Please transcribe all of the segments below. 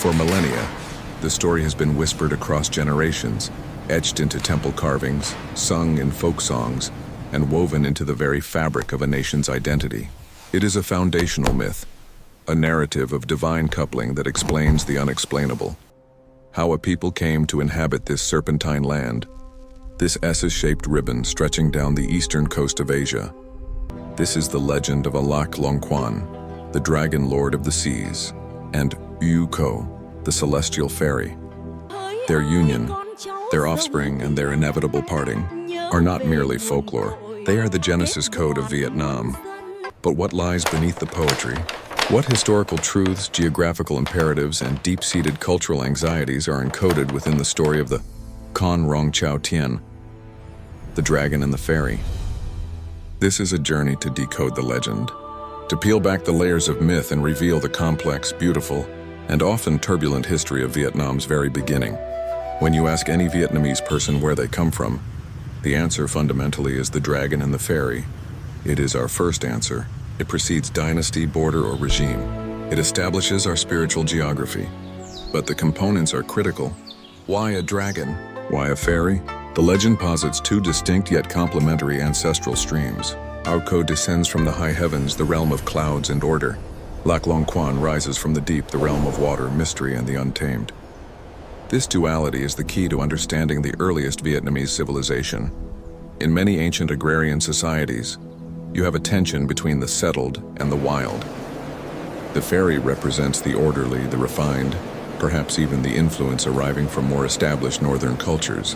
For millennia, the story has been whispered across generations, etched into temple carvings, sung in folk songs, and woven into the very fabric of a nation's identity. It is a foundational myth, a narrative of divine coupling that explains the unexplainable. How a people came to inhabit this serpentine land, this S-shaped ribbon stretching down the eastern coast of Asia. This is the legend of Lac Long Quan, the dragon lord of the seas, and Uko, the celestial fairy. Their union, their offspring, and their inevitable parting are not merely folklore. They are the Genesis code of Vietnam. But what lies beneath the poetry? What historical truths, geographical imperatives, and deep-seated cultural anxieties are encoded within the story of the Con Rong Chao Tien, the dragon and the fairy? This is a journey to decode the legend, to peel back the layers of myth and reveal the complex, beautiful, and often turbulent history of Vietnam's very beginning. When you ask any Vietnamese person where they come from, the answer fundamentally is the dragon and the fairy. It is our first answer. It precedes dynasty, border, or regime. It establishes our spiritual geography. But the components are critical. Why a dragon? Why a fairy? The legend posits two distinct yet complementary ancestral streams. Uko descends from the high heavens, the realm of clouds and order. Lac Long Quan rises from the deep, the realm of water, mystery, and the untamed. This duality is the key to understanding the earliest Vietnamese civilization. In many ancient agrarian societies, you have a tension between the settled and the wild. The fairy represents the orderly, the refined, perhaps even the influence arriving from more established northern cultures,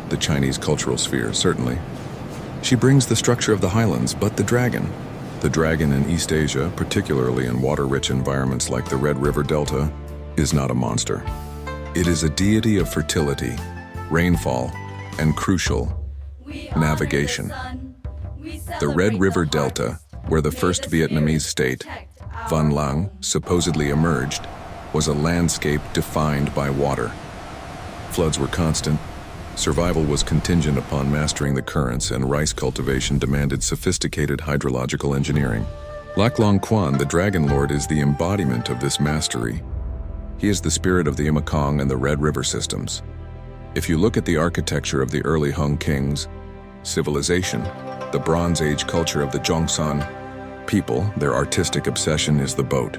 the Chinese cultural sphere, certainly. She brings the structure of the highlands, but the dragon in East Asia, particularly in water-rich environments like the Red River Delta, is not a monster. It is a deity of fertility, rainfall, and crucial, navigation. The Red River Delta, where the first Vietnamese state, Van Lang, supposedly emerged, was a landscape defined by water. Floods were constant, survival was contingent upon mastering the currents, and rice cultivation demanded sophisticated hydrological engineering. Lac Long Quan, the Dragon Lord, is the embodiment of this mastery. He is the spirit of the Mekong and the Red River systems. If you look at the architecture of the early Hung kings, civilization, the Bronze Age culture of the Zhongshan people, their artistic obsession is the boat.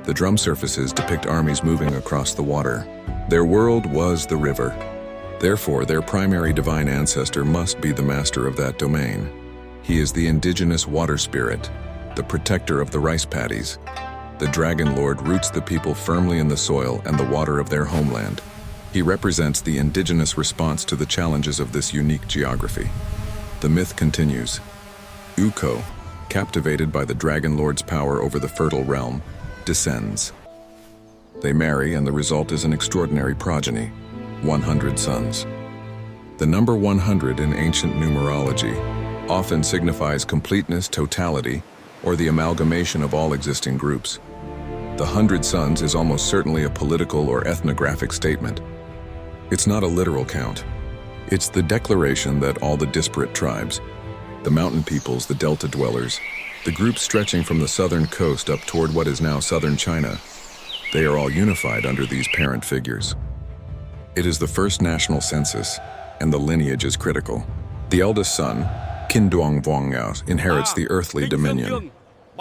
The drum surfaces depict armies moving across the water. Their world was the river. Therefore, their primary divine ancestor must be the master of that domain. He is the indigenous water spirit, the protector of the rice paddies. The Dragon Lord roots the people firmly in the soil and the water of their homeland. He represents the indigenous response to the challenges of this unique geography. The myth continues. Uko, captivated by the Dragon Lord's power over the fertile realm, descends. They marry, and the result is an extraordinary progeny, 100 sons. The number 100 in ancient numerology often signifies completeness, totality, or the amalgamation of all existing groups. The 100 sons is almost certainly a political or ethnographic statement. It's not a literal count. It's the declaration that all the disparate tribes, the mountain peoples, the delta dwellers, the groups stretching from the southern coast up toward what is now southern China, they are all unified under these parent figures. It is the first national census, and the lineage is critical. The eldest son, Kin Duong Vuong Ngao, inherits the earthly dominion.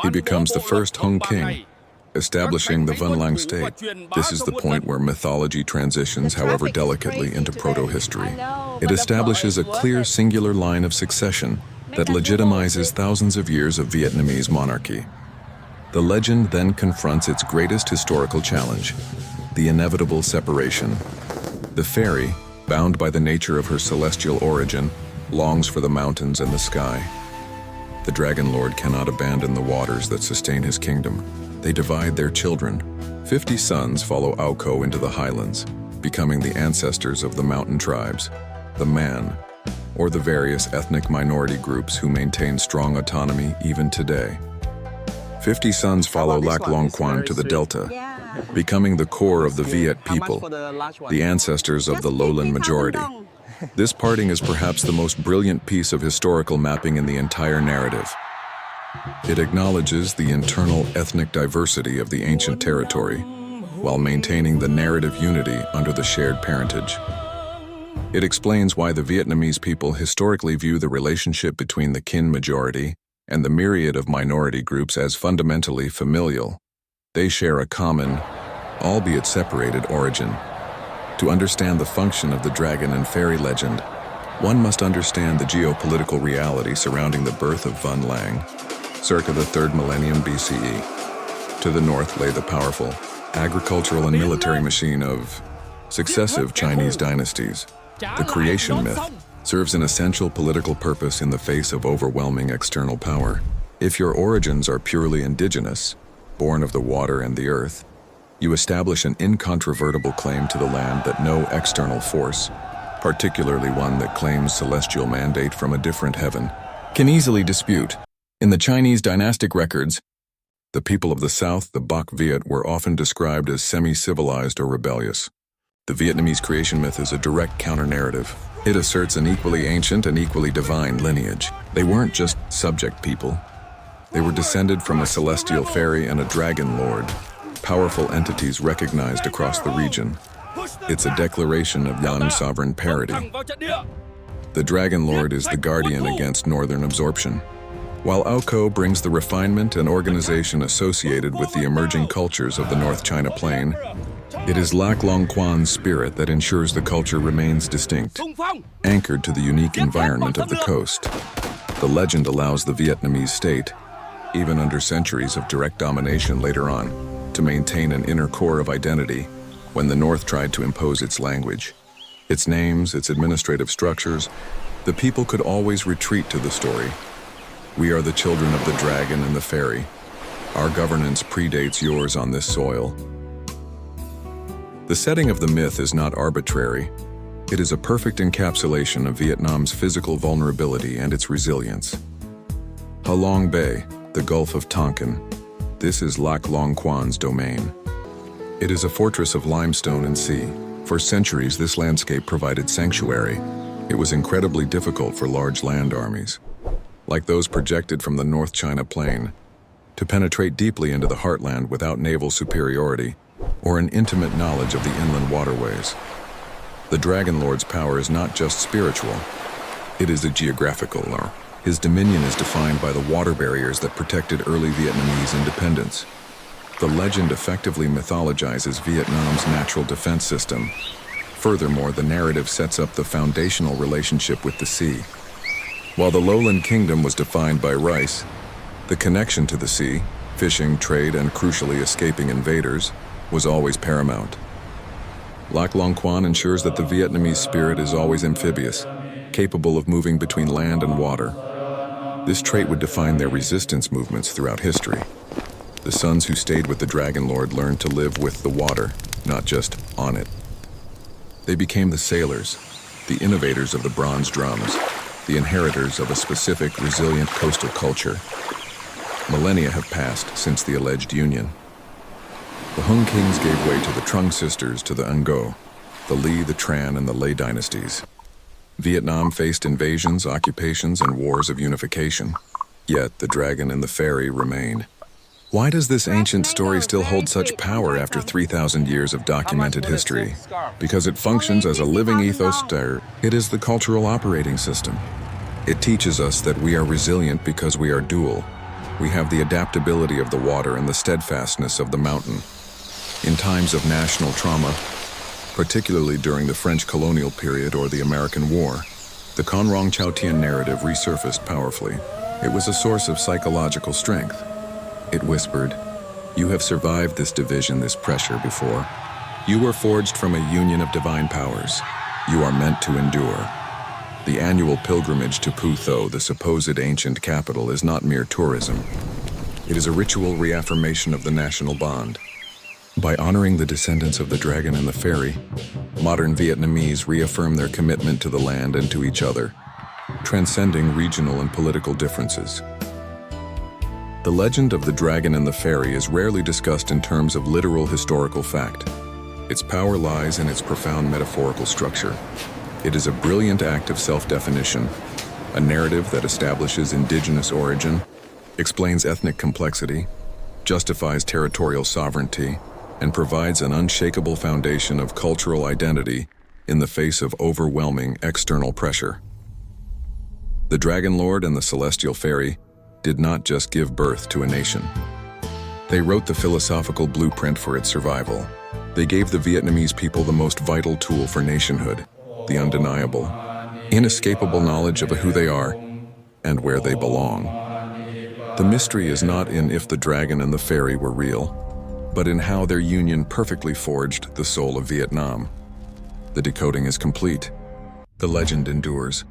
He becomes the first Hung king, establishing the Van Lang state. This is the point where mythology transitions, however delicately, into proto-history. It establishes a clear singular line of succession that legitimizes thousands of years of Vietnamese monarchy. The legend then confronts its greatest historical challenge, the inevitable separation. The fairy, bound by the nature of her celestial origin, longs for the mountains and the sky. The Dragon Lord cannot abandon the waters that sustain his kingdom. They divide their children. 50 sons follow Uko into the highlands, becoming the ancestors of the mountain tribes, the Man, or the various ethnic minority groups who maintain strong autonomy even today. 50 sons follow Lac Long Quan to the Delta, becoming the core of the Viet people, the ancestors of the lowland majority. This parting is perhaps the most brilliant piece of historical mapping in the entire narrative. It acknowledges the internal ethnic diversity of the ancient territory, while maintaining the narrative unity under the shared parentage. It explains why the Vietnamese people historically view the relationship between the kin majority and the myriad of minority groups as fundamentally familial. They share a common, albeit separated, origin. To understand the function of the dragon and fairy legend, one must understand the geopolitical reality surrounding the birth of Vun Lang, circa the 3rd millennium BCE. To the north lay the powerful agricultural and military machine of successive Chinese dynasties. The creation myth serves an essential political purpose in the face of overwhelming external power. If your origins are purely indigenous, born of the water and the earth, you establish an incontrovertible claim to the land that no external force, particularly one that claims celestial mandate from a different heaven, can easily dispute. In the Chinese dynastic records, the people of the south, the Bak Viet, were often described as semi-civilized or rebellious. The Vietnamese creation myth is a direct counter-narrative. It asserts an equally ancient and equally divine lineage. They weren't just subject people. They were descended from a celestial fairy and a dragon lord, powerful entities recognized across the region. It's a declaration of non-sovereign parity. The Dragon Lord is the guardian against northern absorption, while Ao brings the refinement and organization associated with the emerging cultures of the North China Plain. It is Lac Long Quan's spirit that ensures the culture remains distinct, anchored to the unique environment of the coast. The legend allows the Vietnamese state, even under centuries of direct domination later on, to maintain an inner core of identity when the North tried to impose its language, its names, its administrative structures. The people could always retreat to the story. We are the children of the dragon and the fairy. Our governance predates yours on this soil. The setting of the myth is not arbitrary. It is a perfect encapsulation of Vietnam's physical vulnerability and its resilience. Ha Long Bay, the Gulf of Tonkin. This is Lac Long Quan's domain. It is a fortress of limestone and sea. For centuries, this landscape provided sanctuary. It was incredibly difficult for large land armies, like those projected from the North China Plain, to penetrate deeply into the heartland without naval superiority or an intimate knowledge of the inland waterways. The Dragon Lord's power is not just spiritual, it is a geographical. His dominion is defined by the water barriers that protected early Vietnamese independence. The legend effectively mythologizes Vietnam's natural defense system. Furthermore, the narrative sets up the foundational relationship with the sea. While the lowland kingdom was defined by rice, the connection to the sea, fishing, trade, and crucially escaping invaders, was always paramount. Lac Long Quan ensures that the Vietnamese spirit is always amphibious, capable of moving between land and water. This trait would define their resistance movements throughout history. The sons who stayed with the Dragon Lord learned to live with the water, not just on it. They became the sailors, the innovators of the bronze drums, the inheritors of a specific, resilient coastal culture. Millennia have passed since the alleged union. The Hung kings gave way to the Trung sisters, to the Ngo, the Le, the Tran, and the Lê dynasties. Vietnam faced invasions, occupations, and wars of unification. Yet the dragon and the fairy remain. Why does this ancient story still hold such power after 3,000 years of documented history? Because it functions as a living ethos. It is the cultural operating system. It teaches us that we are resilient because we are dual. We have the adaptability of the water and the steadfastness of the mountain. In times of national trauma, particularly during the French colonial period or the American War, the Con Rong Chau Tien narrative resurfaced powerfully. It was a source of psychological strength. It whispered, "You have survived this division, this pressure before. You were forged from a union of divine powers. You are meant to endure." The annual pilgrimage to Pu Tho, the supposed ancient capital, is not mere tourism. It is a ritual reaffirmation of the national bond. By honoring the descendants of the dragon and the fairy, modern Vietnamese reaffirm their commitment to the land and to each other, transcending regional and political differences. The legend of the dragon and the fairy is rarely discussed in terms of literal historical fact. Its power lies in its profound metaphorical structure. It is a brilliant act of self-definition, a narrative that establishes indigenous origin, explains ethnic complexity, justifies territorial sovereignty, and provides an unshakable foundation of cultural identity in the face of overwhelming external pressure. The Dragon Lord and the Celestial Fairy did not just give birth to a nation. They wrote the philosophical blueprint for its survival. They gave the Vietnamese people the most vital tool for nationhood, the undeniable, inescapable knowledge of who they are and where they belong. The mystery is not in if the dragon and the fairy were real, but in how their union perfectly forged the soul of Vietnam. The decoding is complete. The legend endures.